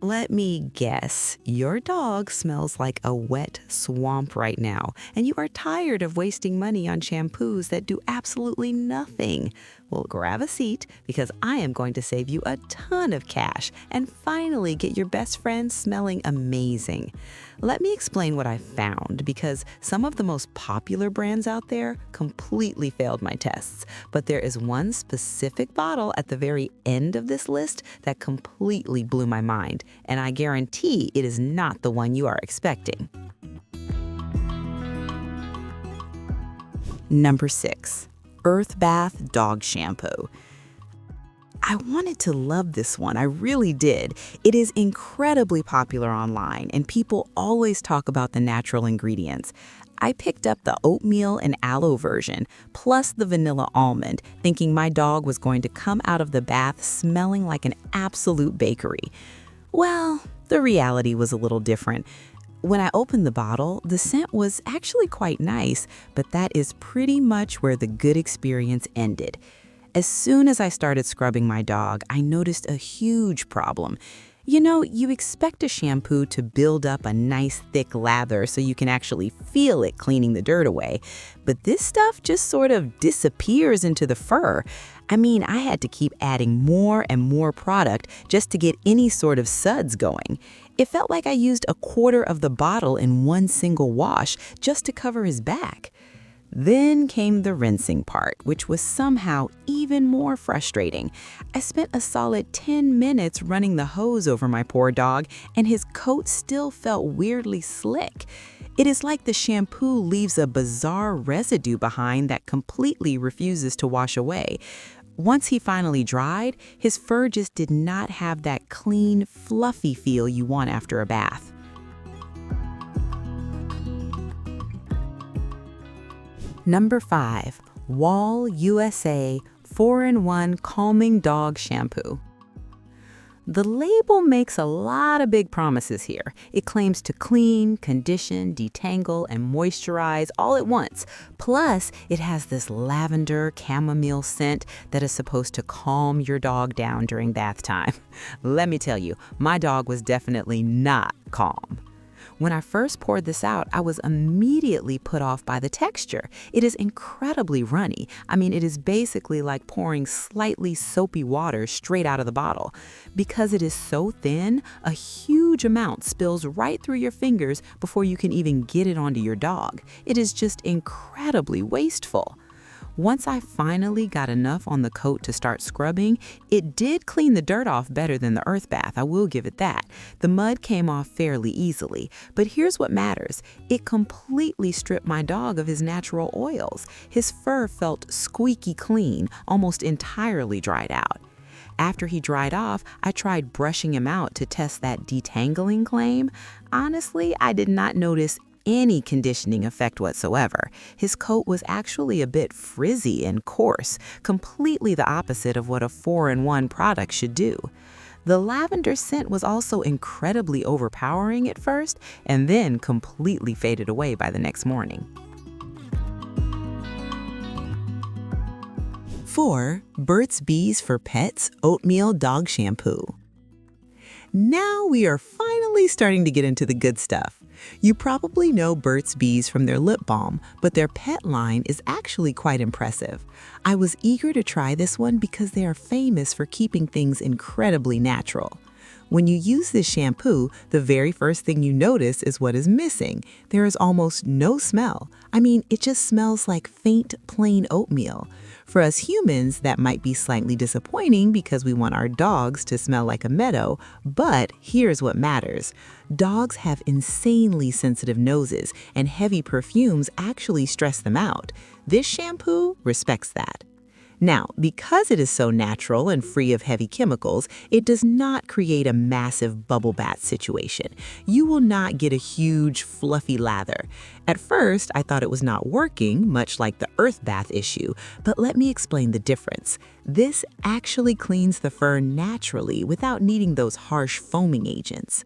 Let me guess, your dog smells like a wet swamp right now, and you are tired of wasting money on shampoos that do absolutely nothing. Well, grab a seat because I am going to save you a ton of cash and finally get your best friend smelling amazing. Let me explain what I found because some of the most popular brands out there completely failed my tests. But there is one specific bottle at the very end of this list that completely blew my mind, and I guarantee it is not the one you are expecting. Number 6. Earthbath Dog Shampoo. I wanted to love this one, I really did. It is incredibly popular online, and people always talk about the natural ingredients. I picked up the oatmeal and aloe version, plus the vanilla almond, thinking my dog was going to come out of the bath smelling like an absolute bakery. Well, the reality was a little different. When I opened the bottle, the scent was actually quite nice, but that is pretty much where the good experience ended. As soon as I started scrubbing my dog, I noticed a huge problem. You know, you expect a shampoo to build up a nice thick lather so you can actually feel it cleaning the dirt away, but this stuff just sort of disappears into the fur. I mean, I had to keep adding more and more product just to get any sort of suds going. It felt like I used a quarter of the bottle in one single wash just to cover his back. Then came the rinsing part, which was somehow even more frustrating. I spent a solid 10 minutes running the hose over my poor dog, and his coat still felt weirdly slick. It is like the shampoo leaves a bizarre residue behind that completely refuses to wash away. Once he finally dried, his fur just did not have that clean, fluffy feel you want after a bath. Number 5. Wahl USA 4-in-1 Calming Dog Shampoo. The label makes a lot of big promises here. It claims to clean, condition, detangle, and moisturize all at once. Plus, it has this lavender chamomile scent that is supposed to calm your dog down during bath time. Let me tell you, my dog was definitely not calm. When I first poured this out, I was immediately put off by the texture. It is incredibly runny. I mean, it is basically like pouring slightly soapy water straight out of the bottle. Because it is so thin, a huge amount spills right through your fingers before you can even get it onto your dog. It is just incredibly wasteful. Once I finally got enough on the coat to start scrubbing, it did clean the dirt off better than the Earthbath, I will give it that. The mud came off fairly easily, but here's what matters. It completely stripped my dog of his natural oils. His fur felt squeaky clean, almost entirely dried out. After he dried off, I tried brushing him out to test that detangling claim. Honestly, I did not notice any conditioning effect whatsoever. His coat was actually a bit frizzy and coarse, completely the opposite of what a 4-in-1 product should do. The lavender scent was also incredibly overpowering at first and then completely faded away by the next morning. 4. Burt's Bees for Pets Oatmeal Dog Shampoo. Now we are finally starting to get into the good stuff. You probably know Burt's Bees from their lip balm, but their pet line is actually quite impressive. I was eager to try this one because they are famous for keeping things incredibly natural. When you use this shampoo, the very first thing you notice is what is missing. There is almost no smell. I mean, it just smells like faint, plain oatmeal. For us humans, that might be slightly disappointing because we want our dogs to smell like a meadow, but here's what matters. Dogs have insanely sensitive noses, and heavy perfumes actually stress them out. This shampoo respects that. Now, because it is so natural and free of heavy chemicals, it does not create a massive bubble bath situation. You will not get a huge, fluffy lather. At first, I thought it was not working, much like the Earthbath issue, but let me explain the difference. This actually cleans the fur naturally without needing those harsh foaming agents.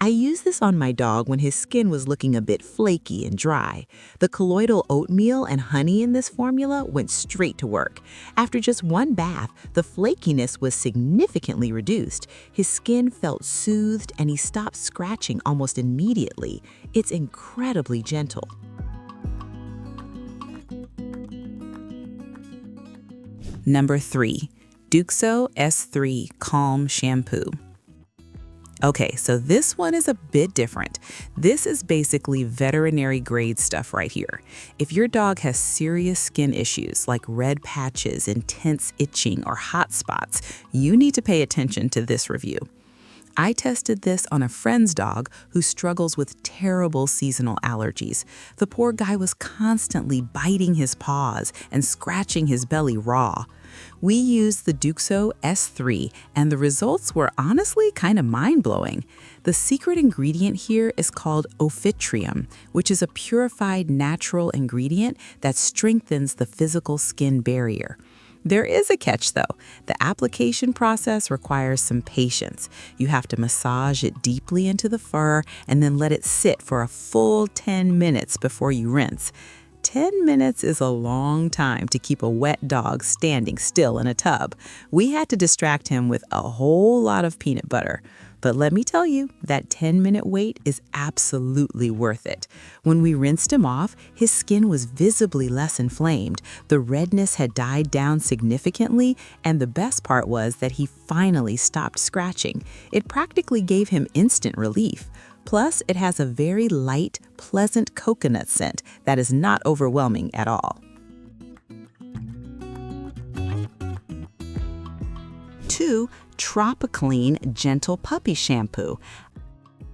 I used this on my dog when his skin was looking a bit flaky and dry. The colloidal oatmeal and honey in this formula went straight to work. After just one bath, the flakiness was significantly reduced. His skin felt soothed and he stopped scratching almost immediately. It's incredibly gentle. Number 3. Douxo S3 Calm Shampoo. Okay, so this one is a bit different. This is basically veterinary grade stuff right here. If your dog has serious skin issues like red patches, intense itching, or hot spots, you need to pay attention to this review. I tested this on a friend's dog who struggles with terrible seasonal allergies. The poor guy was constantly biting his paws and scratching his belly raw. We used the Douxo S3 and the results were honestly kind of mind-blowing. The secret ingredient here is called ophitrium, which is a purified natural ingredient that strengthens the physical skin barrier. There is a catch though. The application process requires some patience. You have to massage it deeply into the fur and then let it sit for a full 10 minutes before you rinse. 10 minutes is a long time to keep a wet dog standing still in a tub. We had to distract him with a whole lot of peanut butter. But let me tell you, that 10-minute wait is absolutely worth it. When we rinsed him off, his skin was visibly less inflamed. The redness had died down significantly, and the best part was that he finally stopped scratching. It practically gave him instant relief. Plus, it has a very light, pleasant coconut scent that is not overwhelming at all. 2. TropiClean Gentle Puppy Shampoo.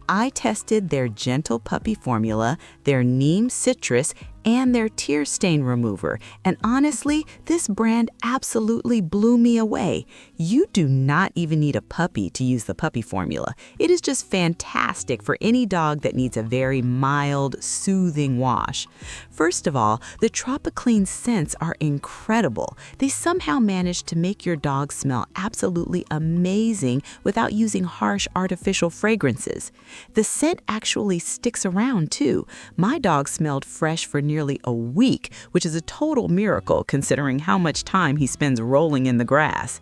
I tested their Gentle Puppy formula, their neem citrus, and their tear stain remover, and honestly, this brand absolutely blew me away. You do not even need a puppy to use the puppy formula. It is just fantastic for any dog that needs a very mild, soothing wash. First of all, the TropiClean scents are incredible. They somehow manage to make your dog smell absolutely amazing without using harsh artificial fragrances. The scent actually sticks around too. My dog smelled fresh for nearly a week, which is a total miracle considering how much time he spends rolling in the grass.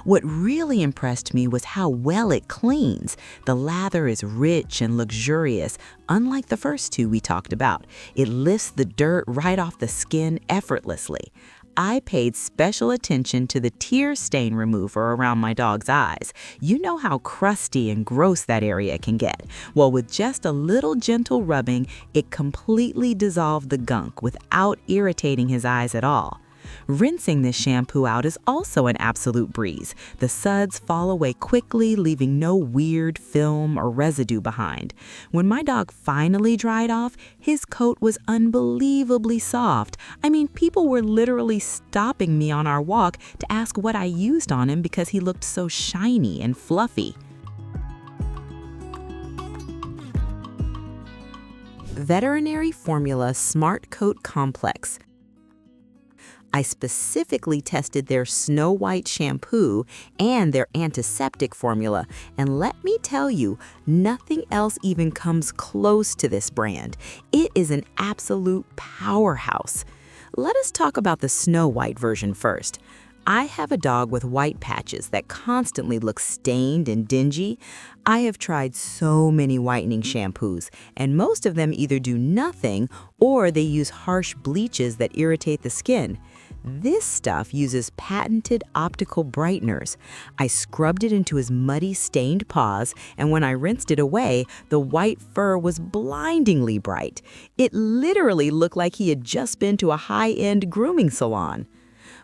What really impressed me was how well it cleans. The lather is rich and luxurious, unlike the first two we talked about. It lifts the dirt right off the skin effortlessly. I paid special attention to the tear stain remover around my dog's eyes. You know how crusty and gross that area can get. Well, with just a little gentle rubbing, it completely dissolved the gunk without irritating his eyes at all. Rinsing this shampoo out is also an absolute breeze. The suds fall away quickly, leaving no weird film or residue behind. When my dog finally dried off, his coat was unbelievably soft. I mean, people were literally stopping me on our walk to ask what I used on him because he looked so shiny and fluffy. Veterinary Formula Smart Coat Complex. I specifically tested their Snow White shampoo and their antiseptic formula, and let me tell you, nothing else even comes close to this brand. It is an absolute powerhouse. Let us talk about the Snow White version first. I have a dog with white patches that constantly look stained and dingy. I have tried so many whitening shampoos, and most of them either do nothing or they use harsh bleaches that irritate the skin. This stuff uses patented optical brighteners. I scrubbed it into his muddy, stained paws, and when I rinsed it away, the white fur was blindingly bright. It literally looked like he had just been to a high-end grooming salon.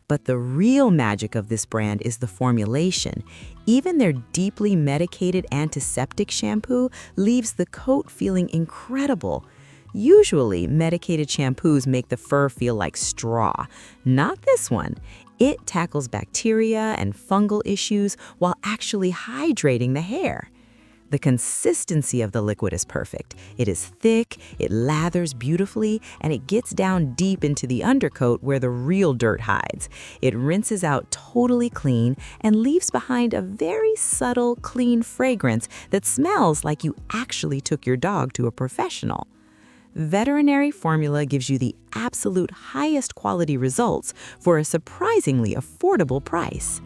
But the real magic of this brand is the formulation. Even their deeply medicated antiseptic shampoo leaves the coat feeling incredible. Usually, medicated shampoos make the fur feel like straw. Not this one. It tackles bacteria and fungal issues while actually hydrating the hair. The consistency of the liquid is perfect. It is thick, it lathers beautifully, and it gets down deep into the undercoat where the real dirt hides. It rinses out totally clean and leaves behind a very subtle, clean fragrance that smells like you actually took your dog to a professional. Veterinary formula gives you the absolute highest quality results for a surprisingly affordable price.